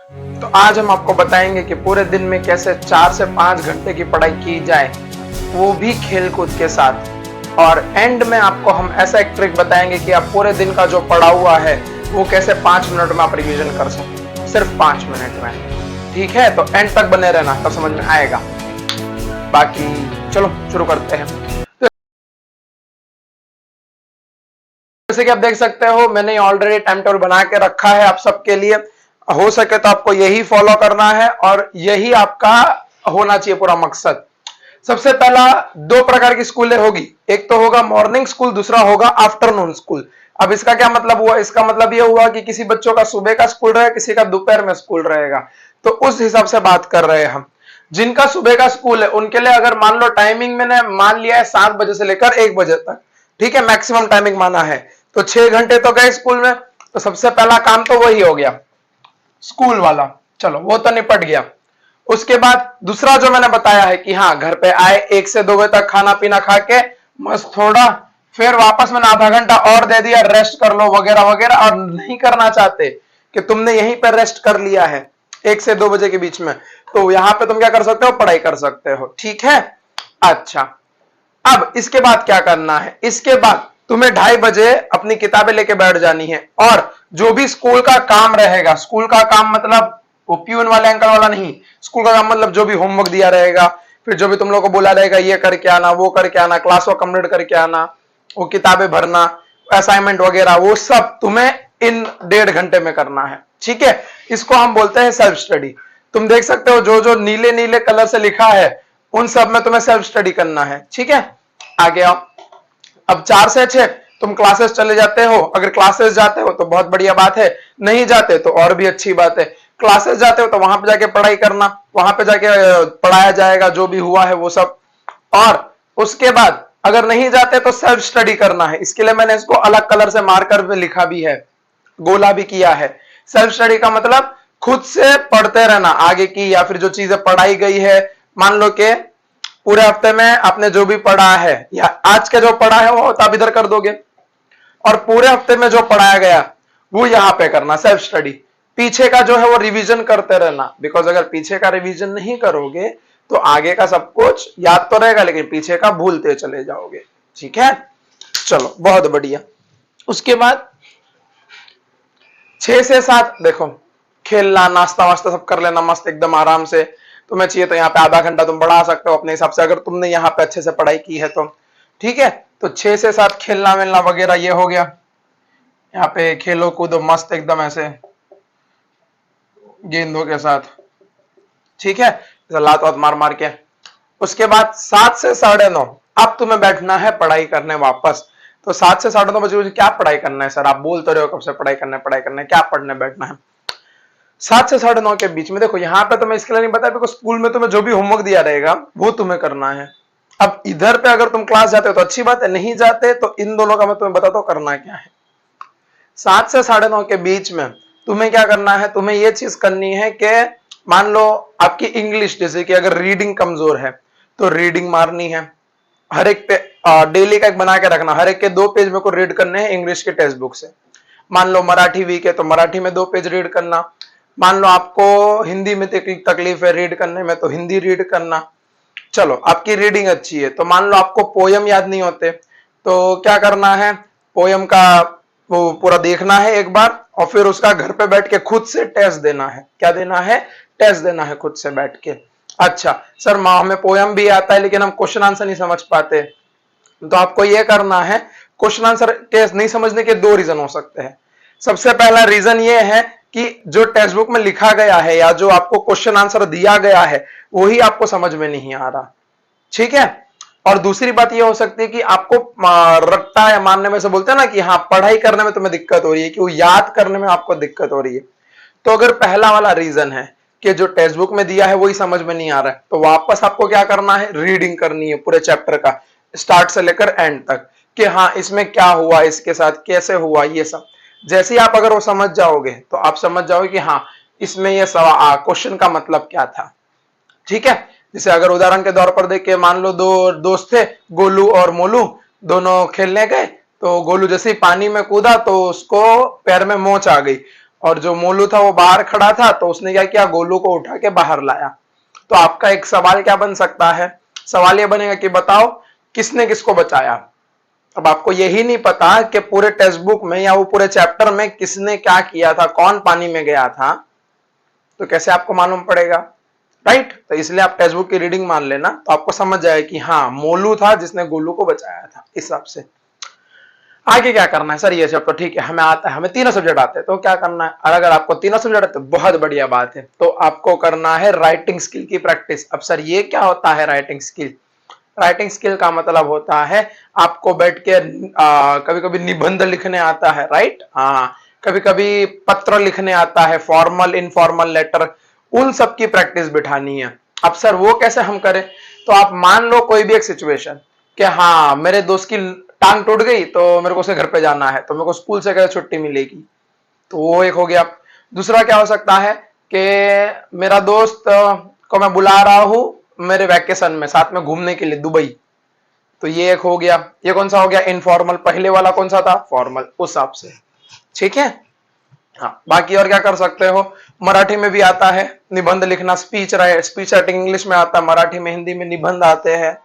तो आज हम आपको बताएंगे कि पूरे दिन में कैसे 4 से 5 घंटे की पढ़ाई की जाए, वो भी खेल कूद के साथ। और एंड में आपको हम ऐसा एक ट्रिक बताएंगे कि आप पूरे दिन का जो पढ़ा हुआ है वो कैसे 5 मिनट में आप रिवीजन कर सकते, सिर्फ 5 मिनट में। ठीक है, तो एंड तक बने रहना, तब समझ में आएगा। बाकी चलो शुरू करते हैं। जैसे कि आप देख सकते हो, मैंने ऑलरेडी टाइम टेबल बना के रखा है आप सबके लिए। हो सके तो आपको यही फॉलो करना है और यही आपका होना चाहिए पूरा मकसद। सबसे पहला 2 प्रकार की स्कूलें होगी, एक तो होगा मॉर्निंग स्कूल, दूसरा होगा आफ्टरनून स्कूल। अब इसका क्या मतलब हुआ? इसका मतलब यह हुआ कि किसी बच्चों का सुबह का स्कूल रहेगा, किसी का दोपहर में स्कूल रहेगा। तो उस हिसाब से बात कर रहे हैं हम। जिनका सुबह का स्कूल है उनके लिए अगर मान लो टाइमिंग मैंने मान लिया है 7 बजे से लेकर 1 बजे तक, ठीक है, मैक्सिमम टाइमिंग माना है, तो 6 घंटे तो गए स्कूल में। तो सबसे पहला काम तो वही हो गया, स्कूल वाला। चलो वो तो निपट गया। उसके बाद दूसरा जो मैंने बताया है कि हाँ, घर पे आए 1 से 2 बजे तक खाना पीना खा के मस्त थोड़ा, फिर वापस मैंने आधा घंटा और दे दिया, रेस्ट कर लो वगैरह वगैरह। और नहीं करना चाहते कि तुमने यहीं पर रेस्ट कर लिया है 1 से 2 बजे के बीच में, तो यहां पे तुम क्या कर सकते हो? पढ़ाई कर सकते हो। ठीक है, अच्छा। अब इसके बाद क्या करना है? इसके बाद तुम्हें 2:30 बजे अपनी किताबें लेके बैठ जानी है और जो भी स्कूल का काम रहेगा, स्कूल का काम मतलब वो प्यून वाले अंकल वाला नहीं, स्कूल का काम मतलब जो भी होमवर्क दिया रहेगा, फिर जो भी तुम लोग को बोला रहेगा ये करके आना, वो करके आना, क्लास वर्क कंप्लीट करके आना, वो किताबें भरना, असाइनमेंट वगैरह, वो सब तुम्हें इन 1.5 घंटे में करना है। ठीक है, इसको हम बोलते हैं सेल्फ स्टडी। तुम देख सकते हो जो जो नीले नीले कलर से लिखा है उन सब में तुम्हें सेल्फ स्टडी करना है। ठीक है, आगे आओ। अब 4 से 6 तुम क्लासेस चले जाते हो। अगर क्लासेस जाते हो तो बहुत बढ़िया बात है, नहीं जाते तो और भी अच्छी बात है। क्लासेस जाते हो तो वहां पे जाके पढ़ाई करना, वहां पे जाके पढ़ाया जाएगा जो भी हुआ है वो सब। और उसके बाद अगर नहीं जाते तो सेल्फ स्टडी करना है। इसके लिए मैंने इसको अलग कलर से मार्कर पे लिखा भी है, गोला भी किया है। सेल्फ स्टडी का मतलब खुद से पढ़ते रहना आगे की, या फिर जो चीजें पढ़ाई गई है, मान लो कि पूरे हफ्ते में आपने जो भी पढ़ा है या आज का जो पढ़ा है वो आप इधर कर दोगे, और पूरे हफ्ते में जो पढ़ाया गया वो यहां पे करना, सेल्फ स्टडी। पीछे का जो है वो रिवीजन करते रहना, बिकॉज अगर पीछे का रिवीजन नहीं करोगे तो आगे का सब कुछ याद तो रहेगा लेकिन पीछे का भूलते चले जाओगे। ठीक है, चलो बहुत बढ़िया। उसके बाद 6 से 7 देखो, खेलना, नाश्ता वास्ता सब कर लेना मस्त एकदम आराम से। तुम्हें चाहिए तो यहाँ पे आधा घंटा तुम बढ़ा सकते हो अपने हिसाब से, अगर तुमने यहाँ पे अच्छे से पढ़ाई की है तो। ठीक है, तो 6 से 7 खेलना मिलना वगैरह ये हो गया। यहाँ पे खेलो कूदो मस्त एकदम ऐसे गेंदों के साथ। ठीक है, लात वात मार मार के। उसके बाद 7 से 9:30 अब तुम्हें बैठना है पढ़ाई करने वापस। तो 7 से 9:30 बजे मुझे क्या पढ़ाई करना है सर? आप बोलते रहे हो कब से पढ़ाई करना है पढ़ाई करना है, क्या पढ़ने बैठना है? 7 से 9:30 के बीच में देखो, यहाँ पे तुम्हें इसके लिए नहीं बताया बिकॉज स्कूल में तुम्हें जो भी होमवर्क दिया रहेगा वो तुम्हें करना है। अब इधर पे अगर तुम क्लास जाते हो तो अच्छी बात है, नहीं जाते तो इन दोनों का मैं तुम्हें बताता हूँ करना क्या है। 7 से 9:30 के बीच में तुम्हें क्या करना है? तुम्हें ये चीज करनी है कि मान लो आपकी इंग्लिश, जैसे कि अगर रीडिंग कमजोर है तो रीडिंग मारनी है। हर एक पे डेली का एक बना के रखना, हर एक के 2 पेज मेरे को रीड करने हैं इंग्लिश के टेक्स्ट बुक से। मान लो मराठी वीक है तो मराठी में 2 पेज रीड करना। मान लो आपको हिंदी में तकलीफ है रीड करने में तो हिंदी रीड करना। चलो आपकी रीडिंग अच्छी है तो मान लो आपको पोयम याद नहीं होते तो क्या करना है? पोयम का वो पूरा देखना है एक बार और फिर उसका घर पे बैठ के खुद से टेस्ट देना है। क्या देना है? टेस्ट देना है खुद से बैठ के। अच्छा सर, हमें पोयम भी आता है लेकिन हम क्वेश्चन आंसर नहीं समझ पाते, तो आपको यह करना है, क्वेश्चन आंसर टेस्ट नहीं समझने के 2 रीजन हो सकते हैं। सबसे पहला रीजन यह है कि जो टेक्स्ट बुक में लिखा गया है या जो आपको क्वेश्चन आंसर दिया गया है वही आपको समझ में नहीं आ रहा। ठीक है, और दूसरी बात यह हो सकती है कि आपको रट्टा या मानने में से बोलते हैं ना कि हाँ पढ़ाई करने में तुम्हें दिक्कत हो रही है, कि वो याद करने में आपको दिक्कत हो रही है। तो अगर पहला वाला रीजन है कि जो टेक्स्ट बुक में दिया है वही समझ में नहीं आ रहा है, तो वापस आपको क्या करना है? रीडिंग करनी है पूरे चैप्टर का स्टार्ट से लेकर एंड तक, कि हाँ इसमें क्या हुआ, इसके साथ कैसे हुआ, ये सब। जैसे ही आप अगर वो समझ जाओगे तो आप समझ जाओगे कि हाँ इसमें ये क्वेश्चन का मतलब क्या था। ठीक है, जैसे अगर उदाहरण के तौर पर देख मान लो 2 दोस्त थे, गोलू और मोलू, दोनों खेलने गए। तो गोलू जैसे ही पानी में कूदा तो उसको पैर में मोच आ गई। और जो मोलू था वो बाहर खड़ा था, तो उसने क्या किया, गोलू को उठा के बाहर लाया। तो आपका एक सवाल क्या बन सकता है, सवाल ये बनेगा कि बताओ किसने किसको बचाया। अब आपको यही नहीं पता कि पूरे टेक्स्ट बुक में या वो पूरे चैप्टर में किसने क्या किया था, कौन पानी में गया था, तो कैसे आपको मालूम पड़ेगा, राइट। तो इसलिए आप टेक्स्ट बुक की रीडिंग मान लेना, तो आपको समझ जाए कि हाँ मोलू था जिसने गोलू को बचाया था, इस हिसाब से। आगे क्या करना है सर, ये सब तो ठीक है, हमें आता है, हमें तीनों सब्जेक्ट आते हैं, तो क्या करना है, और अगर आपको तीनों सब्जेक्ट आते हैं बहुत बढ़िया बात है, तो आपको करना है राइटिंग स्किल की प्रैक्टिस। अब सर ये क्या होता है राइटिंग स्किल, राइटिंग स्किल का मतलब होता है आपको बैठ के कभी कभी निबंध लिखने आता है, राइट, हाँ, कभी कभी पत्र लिखने आता है, फॉर्मल इनफॉर्मल लेटर, उन सब की प्रैक्टिस बिठानी है। अब सर वो कैसे हम करें, तो आप मान लो कोई भी एक सिचुएशन कि हाँ मेरे दोस्त की टांग टूट गई, तो मेरे को उसके घर पे जाना है, तो मेरे को स्कूल से कैसे छुट्टी मिलेगी, तो वो एक हो गया। दूसरा क्या हो सकता है कि मेरा दोस्त को मैं बुला रहा हूं मेरे वैकेशन में साथ में घूमने के लिए दुबई, तो ये एक हो गया। ये कौन सा हो गया, इनफॉर्मल। पहले वाला कौन सा था, फॉर्मल, उस हिसाब से, ठीक है। हाँ, बाकी और क्या कर सकते हो, मराठी में भी आता है निबंध लिखना, स्पीच राइटिंग इंग्लिश में आता है, मराठी में हिंदी में निबंध आते हैं,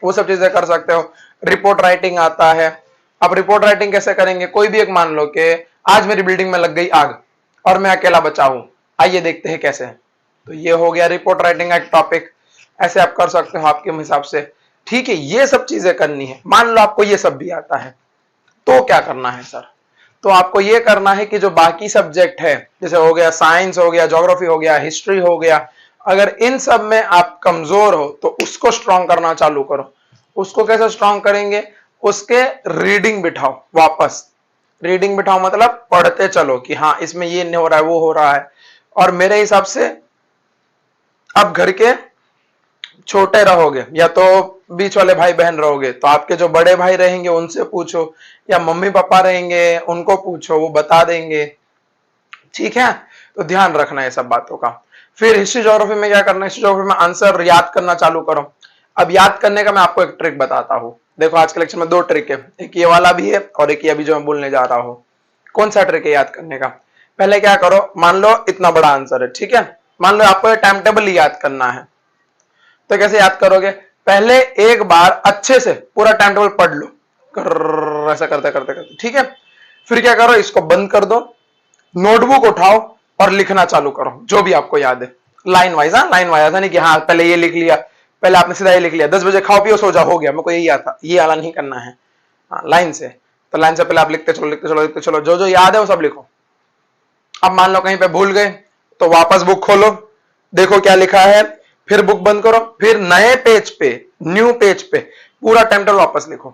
वो सब चीजें कर सकते हो। रिपोर्ट राइटिंग आता है। अब रिपोर्ट राइटिंग कैसे करेंगे, कोई भी एक मान लो कि आज मेरी बिल्डिंग में लग गई आग और मैं अकेला बचा हूं, आइए देखते हैं कैसे, तो ये हो गया रिपोर्ट राइटिंग का एक टॉपिक। ऐसे आप कर सकते हो आपके हिसाब से, ठीक है। ये सब चीजें करनी है, मान लो आपको ये सब भी आता है, तो क्या करना है सर, तो आपको ये करना है कि जो बाकी सब्जेक्ट है, जैसे हो गया साइंस हो गया, ज्योग्राफी हो गया, हिस्ट्री हो गया, अगर इन सब में आप कमजोर हो तो उसको स्ट्रॉन्ग करना चालू करो। उसको कैसे स्ट्रॉन्ग करेंगे, उसके रीडिंग बिठाओ, वापस रीडिंग बिठाओ, मतलब पढ़ते चलो कि हाँ इसमें ये नहीं हो रहा है, वो हो रहा है। और मेरे हिसाब से अब घर के छोटे रहोगे या तो बीच वाले भाई बहन रहोगे, तो आपके जो बड़े भाई रहेंगे उनसे पूछो, या मम्मी पापा रहेंगे उनको पूछो, वो बता देंगे, ठीक है। तो ध्यान रखना है सब बातों का। फिर हिस्ट्री ज्योग्राफी में क्या करना है, हिस्ट्री ज्योग्राफी में आंसर याद करना चालू करो। अब याद करने का मैं आपको एक ट्रिक बताता हूं, देखो आज के लेक्चर में दो ट्रिक है, एक ये वाला भी है और एक ये अभी जो मैं बोलने जा रहा हूं। कौन सा ट्रिक है याद करने का, पहले क्या करो, मान लो इतना बड़ा आंसर है, ठीक है, मान लो आपको टाइम टेबल याद करना है, तो कैसे याद करोगे, पहले एक बार अच्छे से पूरा टाइम टेबल पढ़ लो, ऐसा करते करते करते, ठीक है। फिर क्या करो, इसको बंद कर दो, नोटबुक उठाओ और लिखना चालू करो जो भी आपको याद है, लाइन वाइज, हाँ लाइन वाइज, ऐसा नहीं कि हाँ पहले ये लिख लिया, पहले आपने सीधा ये लिख लिया 10 बजे खाओ पियो सो जाओ हो गया, मेरे को यही आता, ये वाला नहीं करना है, हाँ लाइन से। तो लाइन से पहले आप लिखते चलो लिखते चलो लिखते चलो, जो जो याद है वो सब लिखो। अब मान लो कहीं पे भूल गए, तो वापस बुक खोलो, देखो क्या लिखा है, फिर बुक बंद करो, फिर नए पेज पे, न्यू पेज पे पूरा टाइम टेबल वापस लिखो।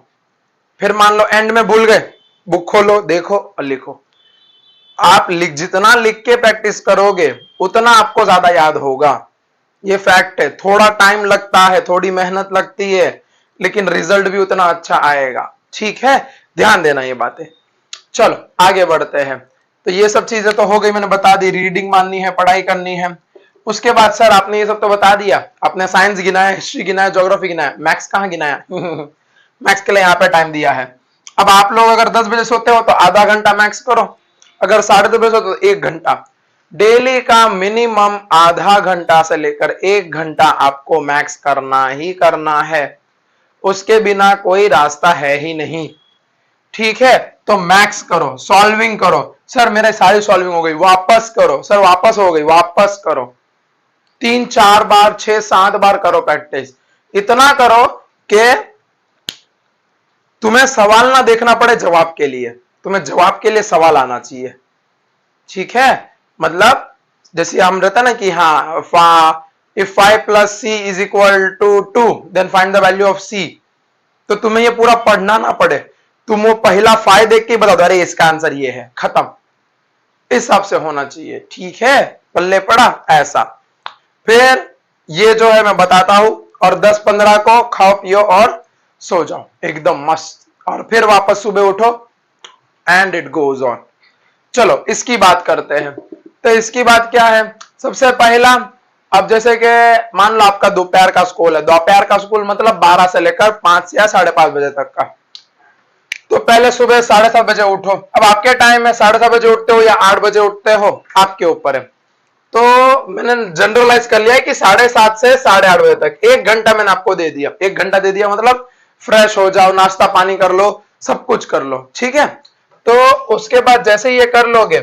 फिर मान लो एंड में भूल गए, बुक खोलो, देखो और लिखो। आप जितना लिख के प्रैक्टिस करोगे उतना आपको ज्यादा याद होगा, ये फैक्ट है। थोड़ा टाइम लगता है, थोड़ी मेहनत लगती है, लेकिन रिजल्ट भी उतना अच्छा आएगा, ठीक है, ध्यान देना ये बातें। चलो आगे बढ़ते हैं। तो ये सब चीजें तो हो गई, मैंने बता दी, रीडिंग माननी है, पढ़ाई करनी है। उसके बाद सर आपने ये सब तो बता दिया, आपने साइंस गिनाया, हिस्ट्री गिनाया, ज्योग्राफी गिनाया, मैथ्स कहाँ गिनाया मैथ्स के लिए यहाँ पे टाइम दिया है। अब आप लोग अगर 10 बजे सोते हो तो आधा घंटा मैथ्स करो, अगर 10:30 बजे सोते हो तो 1 घंटा, डेली का मिनिमम आधा घंटा से लेकर 1 घंटा आपको मैथ्स करना ही करना है, उसके बिना कोई रास्ता है ही नहीं, ठीक है। तो मैथ्स करो, सॉल्विंग करो, सर मेरे सारी सॉल्विंग हो गई, वापस करो, सर वापस हो गई, वापस करो, 3-4 बार 6-7 बार करो प्रैक्टिस, इतना करो कि तुम्हें सवाल ना देखना पड़े जवाब के लिए, तुम्हें जवाब के लिए सवाल आना चाहिए, ठीक है। मतलब जैसे हम रहता ना कि हाँ if 5 + c = 2 then find the value of c, तो तुम्हें ये पूरा पढ़ना ना पड़े, तुम वो पहला 5 देख के बता दो अरे इसका आंसर ये है, खत्म, इस हिसाब से होना चाहिए, ठीक है, पल्ले पड़ा ऐसा। फिर ये जो है मैं बताता हूं, और 10-15 को खाओ पियो और सो जाओ एकदम मस्त, और फिर वापस सुबह उठो एंड इट गोज ऑन। चलो इसकी बात करते हैं। तो इसकी बात क्या है, सबसे पहला, अब जैसे कि मान लो आपका दोपहर का स्कूल है, दोपहर का स्कूल मतलब 12 से लेकर 5 या 5:30 बजे तक का, तो पहले सुबह 7:30 बजे उठो। अब आपके टाइम है 7:30 बजे उठते हो या 8 बजे उठते हो, आपके ऊपर है। तो मैंने जनरलाइज कर लिया है कि 7:30 से 8:30 बजे तक 1 घंटा मैंने आपको दे दिया। 1 घंटा दे दिया मतलब फ्रेश हो जाओ, नाश्ता पानी कर लो, सब कुछ कर लो, ठीक है। तो उसके बाद जैसे ये कर लोगे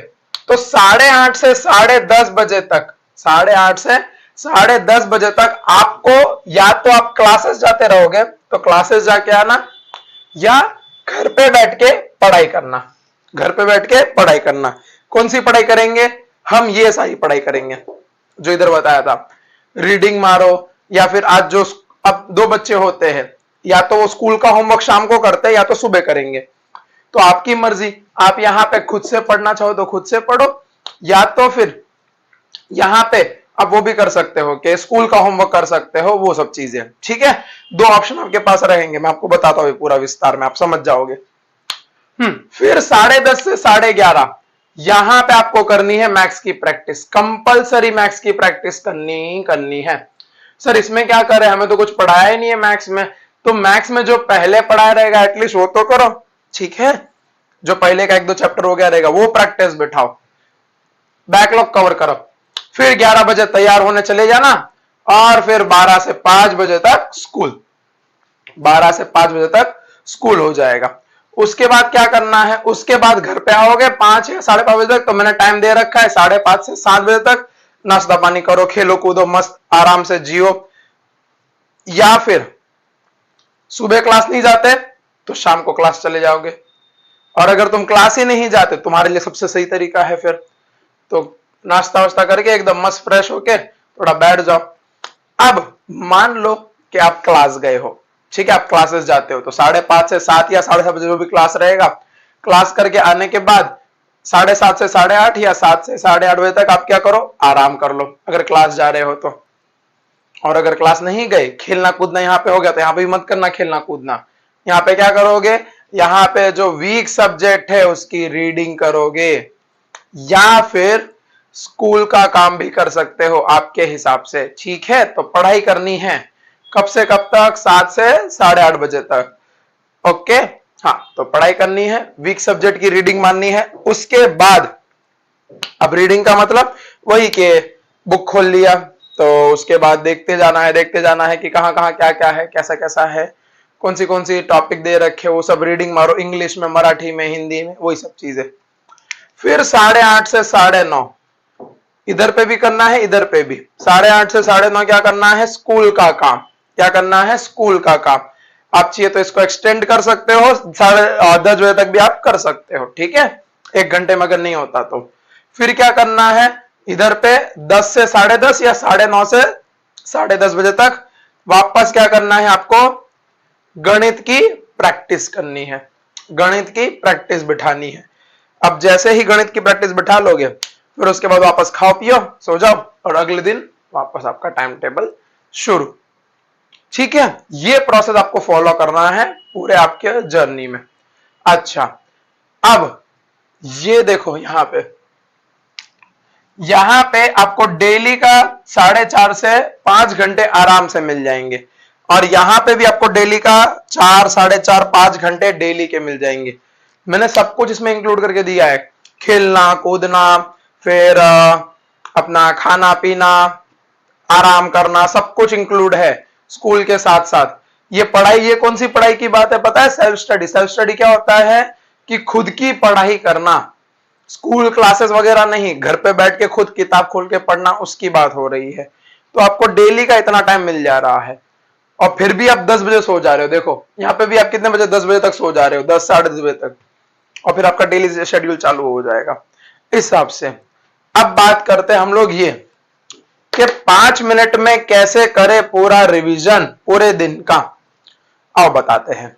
तो 8:30 से 10:30 बजे तक, 8:30 से 10:30 बजे तक आपको या तो आप क्लासेस जाते रहोगे तो क्लासेस जाके आना, या घर पे बैठ के पढ़ाई करना। घर पे बैठ के पढ़ाई करना। कौन सी पढ़ाई करेंगे हम? ये सारी पढ़ाई करेंगे जो इधर बताया था। रीडिंग मारो, या फिर आज जो अब 2 बच्चे होते हैं, या तो वो स्कूल का होमवर्क शाम को करते हैं या तो सुबह करेंगे, तो आपकी मर्जी। आप यहां पे खुद से पढ़ना चाहो तो खुद से पढ़ो, या तो फिर यहां पे आप वो भी कर सकते हो कि स्कूल का होमवर्क कर सकते हो, वो सब चीजें, ठीक है। 2 ऑप्शन आपके पास रहेंगे, मैं आपको बताता हूं पूरा विस्तार में, आप समझ जाओगे। फिर 10:30 से 11:30 यहां पे आपको करनी है मैथ्स की प्रैक्टिस। कंपलसरी मैथ्स की प्रैक्टिस करनी है। सर इसमें क्या करें, हमें तो कुछ पढ़ाया ही नहीं है मैथ्स में। तो मैथ्स में जो पहले पढ़ाया रहेगा एटलीस्ट वो तो करो, ठीक है। जो पहले का 1-2 चैप्टर हो गया रहेगा वो प्रैक्टिस बिठाओ, बैकलॉग कवर करो। फिर 11 बजे तैयार होने चले जाना, और फिर 12 से 5 बजे तक स्कूल। 12 से 5 बजे तक स्कूल हो जाएगा। उसके बाद क्या करना है, उसके बाद घर पे आओगे 5 या 5:30 बजे तक। तो मैंने टाइम दे रखा है 5:30 से 7 बजे तक। नाश्ता पानी करो, खेलो कूदो, मस्त आराम से जियो। या फिर सुबह क्लास नहीं जाते तो शाम को क्लास चले जाओगे। और अगर तुम क्लास ही नहीं जाते, तुम्हारे लिए सबसे सही तरीका है फिर तो नाश्ता वास्ता करके एकदम मस्त फ्रेश होके थोड़ा बैठ जाओ। अब मान लो कि आप क्लास गए हो, ठीक है, आप क्लासेस जाते हो, तो 5:30 से 7 या 7:30 बजे जो भी क्लास रहेगा, क्लास करके आने के बाद 7:30 से 8:30 या 7 से 8:30 बजे तक आप क्या करो, आराम कर लो अगर क्लास जा रहे हो तो। और अगर क्लास नहीं गए, खेलना कूदना यहाँ पे हो गया तो यहाँ पे भी मत करना खेलना कूदना। यहाँ पे क्या करोगे, यहाँ पे जो वीक सब्जेक्ट है उसकी रीडिंग करोगे, या फिर स्कूल का काम भी कर सकते हो आपके हिसाब से, ठीक है। तो पढ़ाई करनी है कब से कब तक, 7 से 8:30 बजे तक, ओके। हाँ, तो पढ़ाई करनी है, वीक सब्जेक्ट की रीडिंग माननी है। उसके बाद अब रीडिंग का मतलब वही कि बुक खोल लिया, तो उसके बाद देखते जाना है कि कहाँ कहाँ क्या क्या है, कैसा कैसा है, कौन सी टॉपिक दे रखे, वो सब रीडिंग मारो, इंग्लिश में, मराठी में, हिंदी में, वही सब चीजें। फिर 8:30 से 9:30 इधर पे भी करना है, इधर पे भी 8:30 से 9:30 क्या करना है, स्कूल का काम। क्या करना है, स्कूल का काम। आप चाहिए तो इसको एक्सटेंड कर सकते हो, 10:30 बजे तक भी आप कर सकते हो, ठीक है, 1 घंटे में अगर नहीं होता तो। फिर क्या करना है, इधर पे 10 से 10:30 या 9:30 से 10:30 बजे तक वापस क्या करना है आपको, गणित की प्रैक्टिस करनी है, गणित की प्रैक्टिस बिठानी है। अब जैसे ही गणित की प्रैक्टिस बिठा लोगे, फिर उसके बाद वापस खाओ पियो सो जाओ, और अगले दिन वापस आपका टाइम टेबल शुरू, ठीक है। ये प्रोसेस आपको फॉलो करना है पूरे आपके जर्नी में। अच्छा, अब ये देखो यहां पे आपको डेली का 4.5 से 5 घंटे आराम से मिल जाएंगे, और यहां पे भी आपको डेली का 4, 4.5, 5 घंटे डेली के मिल जाएंगे। मैंने सब कुछ इसमें इंक्लूड करके दिया है, खेलना कूदना, फिर अपना खाना पीना, आराम करना, सब कुछ इंक्लूड है स्कूल के साथ साथ। ये पढ़ाई, ये कौन सी पढ़ाई की बात है पता है, सेल्फ स्टडी। सेल्फ स्टडी क्या होता है कि खुद की पढ़ाई करना, स्कूल क्लासेस वगैरह नहीं, घर पे बैठ के खुद किताब खोल के पढ़ना, उसकी बात हो रही है। तो आपको डेली का इतना टाइम मिल जा रहा है, और फिर भी आप 10 बजे सो जा रहे हो। देखो यहाँ पे भी आप कितने बजे, 10 बजे तक सो जा रहे हो, 10, 10:30 बजे तक, और फिर आपका डेली शेड्यूल चालू हो जाएगा इस हिसाब से। अब बात करते हैं हम लोग ये कि 5 मिनट में कैसे करें पूरा रिवीजन पूरे दिन का, आओ बताते हैं।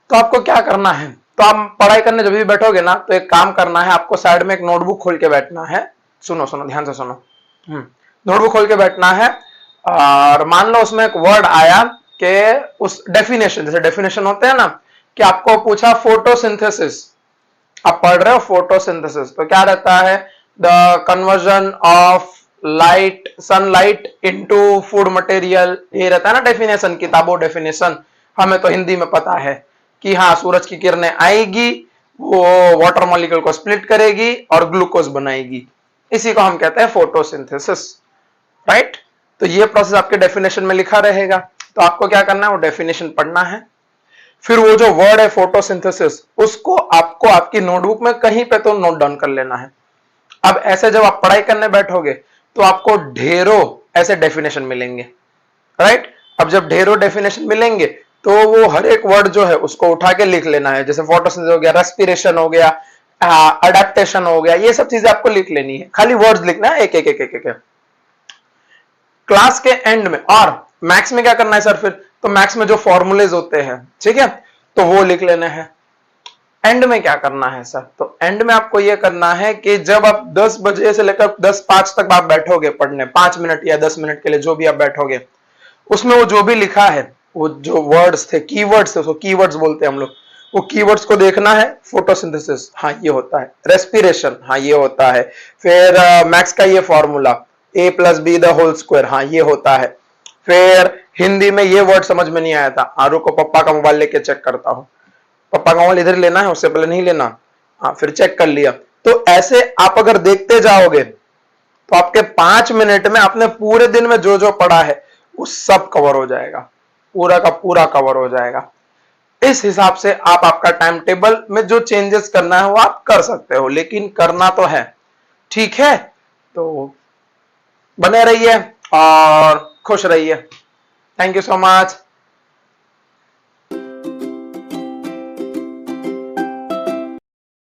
तो आपको क्या करना है, तो आप पढ़ाई करने जब भी बैठोगे ना, तो एक काम करना है, आपको साइड में एक नोटबुक खोल के बैठना है। सुनो ध्यान से सुनो, नोटबुक खोल के बैठना है, और मान लो उसमें एक वर्ड आया कि उस डेफिनेशन, जैसे डेफिनेशन होते हैं ना, कि आपको पूछा फोटोसिंथेसिस, आप पढ़ रहे हो फोटोसिंथेसिस, तो क्या रहता है, the conversion of light, sunlight into food material, ये रहता है ना डेफिनेशन, किताबों डेफिनेशन, हमें तो हिंदी में पता है। कि हाँ सूरज की किरणें आएगी, वो वाटर मॉलिक्यूल को स्प्लिट करेगी और ग्लूकोज बनाएगी, इसी को हम कहते हैं फोटोसिंथेसिस, राइट। तो ये प्रोसेस आपके डेफिनेशन में लिखा रहेगा, तो आपको क्या करना है, वो डेफिनेशन पढ़ना है। फिर वो जो वर्ड है फोटोसिंथेसिस, उसको आपको आपकी नोटबुक में कहीं पे तो नोट डाउन कर लेना है। अब ऐसे जब आप पढ़ाई करने बैठोगे तो आपको ढेरों ऐसे डेफिनेशन मिलेंगे, राइट। अब जब ढेरों डेफिनेशन मिलेंगे तो वो हर एक वर्ड जो है उसको उठा के लिख लेना है। जैसे फोटोसिंथेसिस हो गया, रेस्पिरेशन हो गया, अडेप्टेशन हो गया, ये सब चीजें आपको लिख लेनी है, खाली वर्ड्स लिखना है एक एक एक एक, एक। क्लास के एंड में, और मैथ्स में क्या करना है सर फिर, तो मैथ्स में जो फॉर्मूलेज होते हैं, ठीक है, तो वो लिख लेने हैं। एंड में क्या करना है सर, तो एंड में आपको यह करना है कि जब आप 10 बजे से लेकर 10:05 तक आप बैठोगे पढ़ने, 5 मिनट या 10 मिनट के लिए जो भी आप बैठोगे, उसमें वो जो भी लिखा है, वो जो वर्ड्स थे, कीवर्ड्स थे, उसको कीवर्ड्स बोलते हैं हम लोग, वो कीवर्ड्स को देखना है। फोटोसिंथेसिस, हाँ ये होता है। रेस्पिरेशन, हाँ ये होता है। फिर मैथ्स का ये फॉर्मूला a+b², हाँ ये होता है। फिर हिंदी में ये वर्ड समझ में नहीं आया था, आरू को पप्पा का मोबाइल लेके चेक करता हूं, पप्पा का मोबाइल इधर लेना है, उससे पहले नहीं लेना, हाँ फिर चेक कर लिया। तो ऐसे आप अगर देखते जाओगे तो आपके 5 मिनट में आपने पूरे दिन में जो जो पढ़ा है वो सब कवर हो जाएगा, पूरा का पूरा कवर हो जाएगा। इस हिसाब से आप आपका टाइम टेबल में जो चेंजेस करना है वो आप कर सकते हो, लेकिन करना तो है, ठीक है। तो बने रहिए और खुश रहिए। Thank you so much.